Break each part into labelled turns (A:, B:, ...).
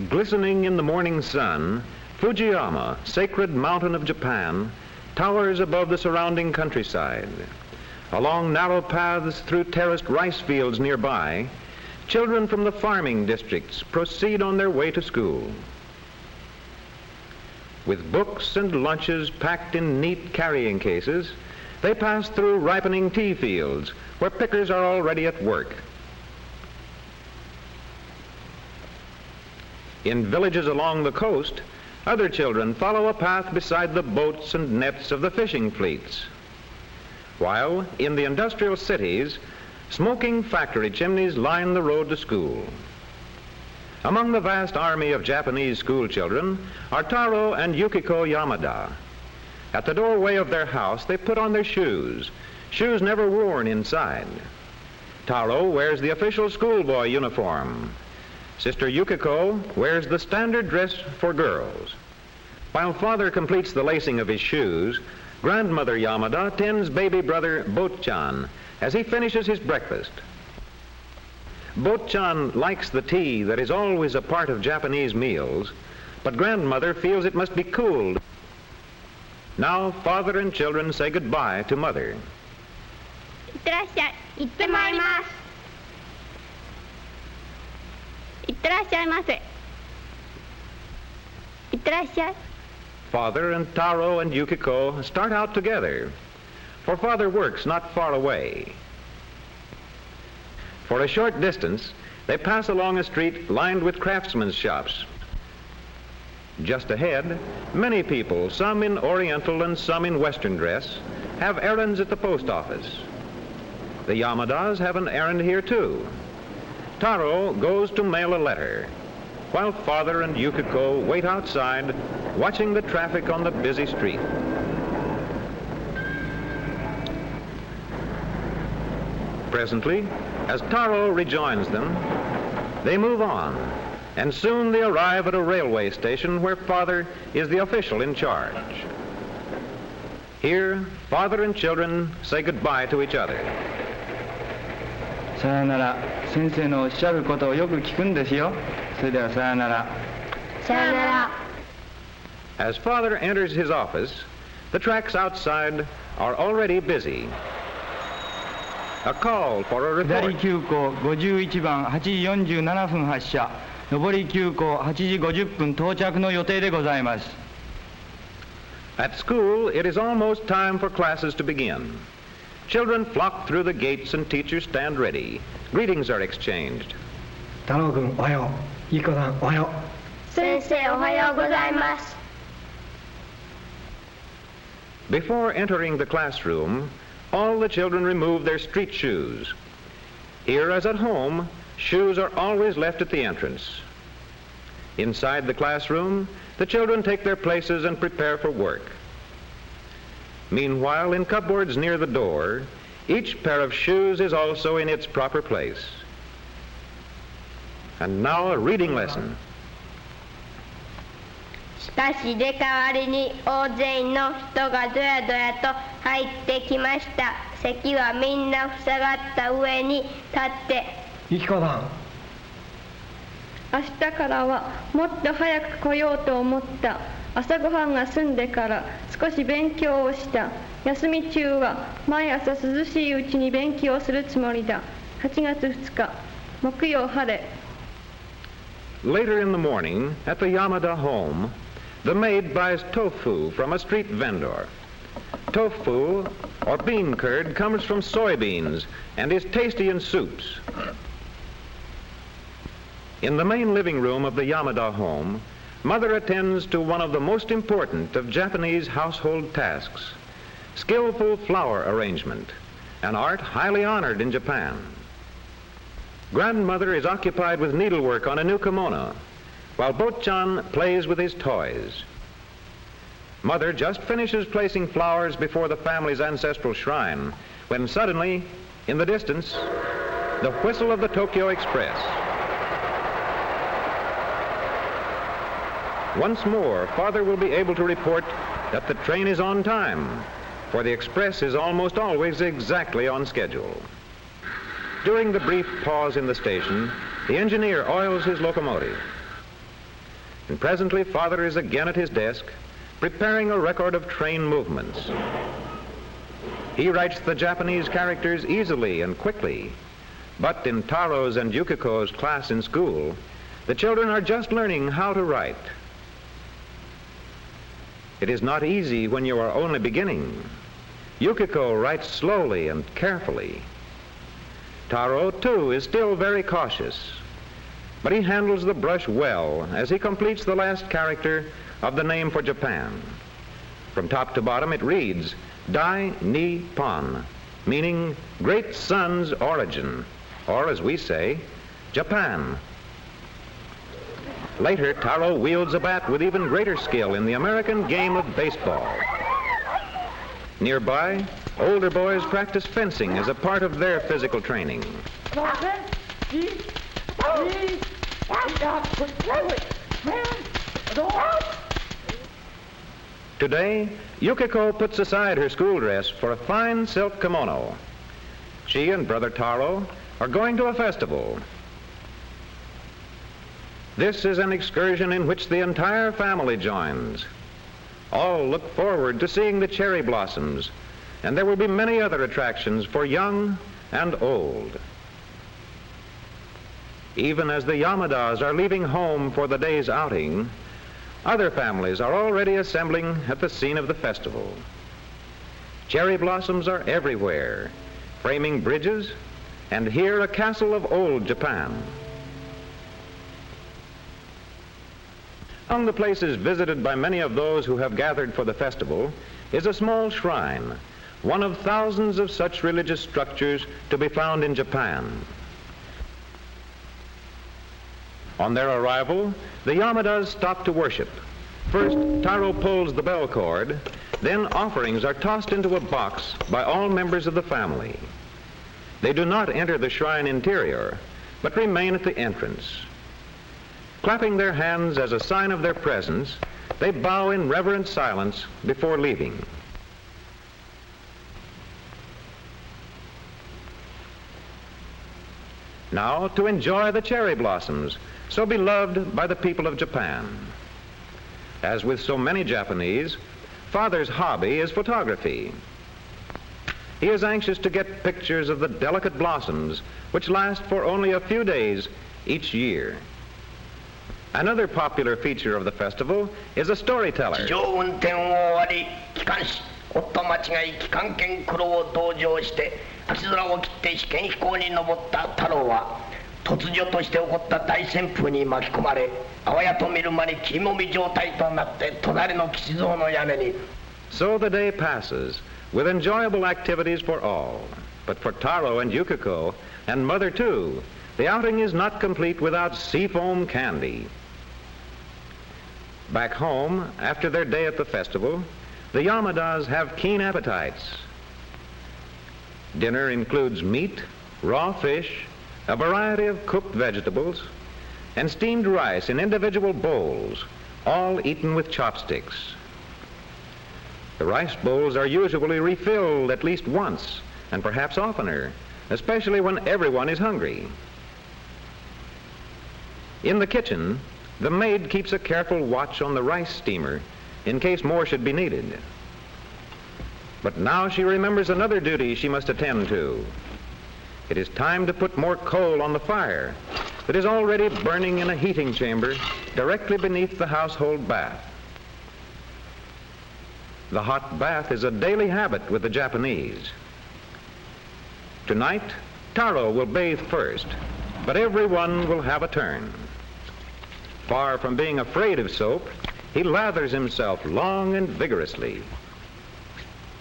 A: Glistening in the morning sun, Fujiyama, sacred mountain of Japan, towers above the surrounding countryside. Along narrow paths through terraced rice fields nearby, children from the farming districts proceed on their way to school. With books and lunches packed in neat carrying cases, they pass through ripening tea fields where pickers are already at work. In villages along the coast, other children follow a path beside the boats and nets of the fishing fleets. While in the industrial cities, smoking factory chimneys line the road to school. Among the vast army of Japanese school children are Taro and Yukiko Yamada. At the doorway of their house, they put on their shoes never worn inside. Taro wears the official schoolboy uniform. Sister Yukiko wears the standard dress for girls. While father completes the lacing of his shoes, grandmother Yamada tends baby brother Botchan as he finishes his breakfast. Botchan likes the tea that is always a part of Japanese meals, but grandmother feels it must be cooled. Now father and children say goodbye to mother.
B: いってらっしゃい。行ってまいります。いってらっしゃいませ。いってらっしゃい。
A: Father and Taro and Yukiko start out together, for father works not far away. For a short distance, they pass along a street lined with craftsmen's shops. Just ahead, many people, some in Oriental and some in Western dress, have errands at the post office. The Yamadas have an errand here too. Taro goes to mail a letter, while father and Yukiko wait outside, watching the traffic on the busy street. Presently, as Taro rejoins them, they move on, and soon they arrive at a railway station where father is the official in charge. Here, father and children say goodbye to each other.
C: さよなら。先生のおっしゃることをよく聞くんですよ。それではさよなら。
B: さよなら。
A: As father enters his office, the tracks outside are already busy. A call for a
C: 下り
A: report.
C: 急行51番8時47分発車。上り急行8時50分到着の予定でございます。
A: At school, it is almost time for classes to begin. Children flock through the gates and teachers stand ready. Greetings are exchanged.
D: 太郎君おはよう。ゆきこさんおはよう。
B: 先生おはようございます。
A: Before entering the classroom, all the children remove their street shoes. Here as at home, shoes are always left at the entrance. Inside the classroom, the children take their places and prepare for work. Meanwhile, in cupboards near the door, each pair of shoes is also in its proper place. And now a reading lesson.
B: しかし入れ替わりに大勢の人がどやどやと入ってきました。席はみんな塞がった上に立って。
D: ゆきこさん。
E: 明日からはもっと早く来ようと思った。朝ごはんが済んでから少し勉強をした。休み中は毎朝涼しいうちに勉強するつもりだ。8月2日木曜晴れ。
A: Later in the morning, at the Yamada home, the maid buys tofu from a street vendor. Tofu, or bean curd, comes from soybeans and is tasty in soups. In the main living room of the Yamada home, mother attends to one of the most important of Japanese household tasks, skillful flower arrangement, an art highly honored in Japan. Grandmother is occupied with needlework on a new kimono, while Botchan plays with his toys. Mother just finishes placing flowers before the family's ancestral shrine, when suddenly, in the distance, the whistle of the Tokyo Express. Once more, father will be able to report that the train is on time, for the express is almost always exactly on schedule. During the brief pause in the station, the engineer oils his locomotive. And presently, Father is again at his desk, preparing a record of train movements. He writes the Japanese characters easily and quickly, but in Taro's and Yukiko's class in school, the children are just learning how to write. It is not easy when you are only beginning. Yukiko writes slowly and carefully. Taro, too, is still very cautious, but he handles the brush well as he completes the last character of the name for Japan. From top to bottom it reads, Dai Nippon, meaning Great Sun's origin, or as we say, Japan. Later, Taro wields a bat with even greater skill in the American game of baseball. Nearby, older boys practice fencing as a part of their physical training. Today, Yukiko puts aside her school dress for a fine silk kimono. She and Brother Taro are going to a festival. This is an excursion in which the entire family joins. All look forward to seeing the cherry blossoms, and there will be many other attractions for young and old. Even as the Yamadas are leaving home for the day's outing, other families are already assembling at the scene of the festival. Cherry blossoms are everywhere, framing bridges, and here a castle of old Japan. Among the places visited by many of those who have gathered for the festival is a small shrine, one of thousands of such religious structures to be found in Japan. On their arrival, the Yamadas stop to worship. First, Taro pulls the bell cord, then offerings are tossed into a box by all members of the family. They do not enter the shrine interior, but remain at the entrance. Clapping their hands as a sign of their presence, they bow in reverent silence before leaving. Now to enjoy the cherry blossoms, so beloved by the people of Japan. As with so many Japanese, Father's hobby is photography. He is anxious to get pictures of the delicate blossoms, which last for only a few days each year. Another popular feature of the festival is a storyteller.
F: 地上運転を終わり機関士夫間違い機関券黒を登場して秋空を切って試験飛行に登った太郎は突如として起こった大旋風に巻き込まれあわやと見る間に切りもみ状態となって隣の吉蔵の屋根に
A: So the day passes with enjoyable activities for all. But for Taro and Yukiko, and Mother too, the outing is not complete without seafoam candy. Back home, after their day at the festival, the Yamadas have keen appetites. Dinner includes meat, raw fish, a variety of cooked vegetables, and steamed rice in individual bowls, all eaten with chopsticks. The rice bowls are usually refilled at least once, and perhaps oftener, especially when everyone is hungry. In the kitchen, the maid keeps a careful watch on the rice steamer in case more should be needed. But now she remembers another duty she must attend to. It is time to put more coal on the fire that is already burning in a heating chamber directly beneath the household bath. The hot bath is a daily habit with the Japanese. Tonight, Taro will bathe first, but everyone will have a turn. Far from being afraid of soap, he lathers himself long and vigorously.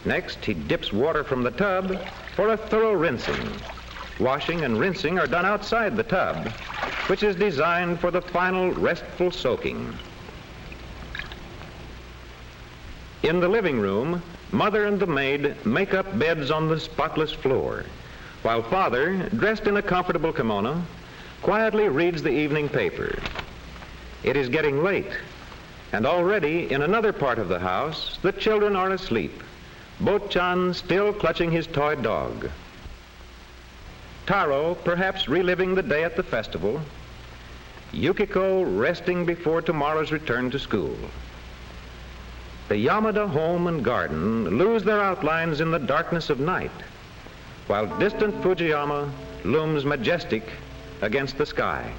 A: Next, he dips water from the tub for a thorough rinsing. Washing and rinsing are done outside the tub, which is designed for the final restful soaking. In the living room, Mother and the maid make up beds on the spotless floor, while Father, dressed in a comfortable kimono, quietly reads the evening paper. It is getting late, and already in another part of the house, the children are asleep, Bo-chan still clutching his toy dog. Taro perhaps reliving the day at the festival, Yukiko resting before tomorrow's return to school. The Yamada home and garden lose their outlines in the darkness of night, while distant Fujiyama looms majestic against the sky.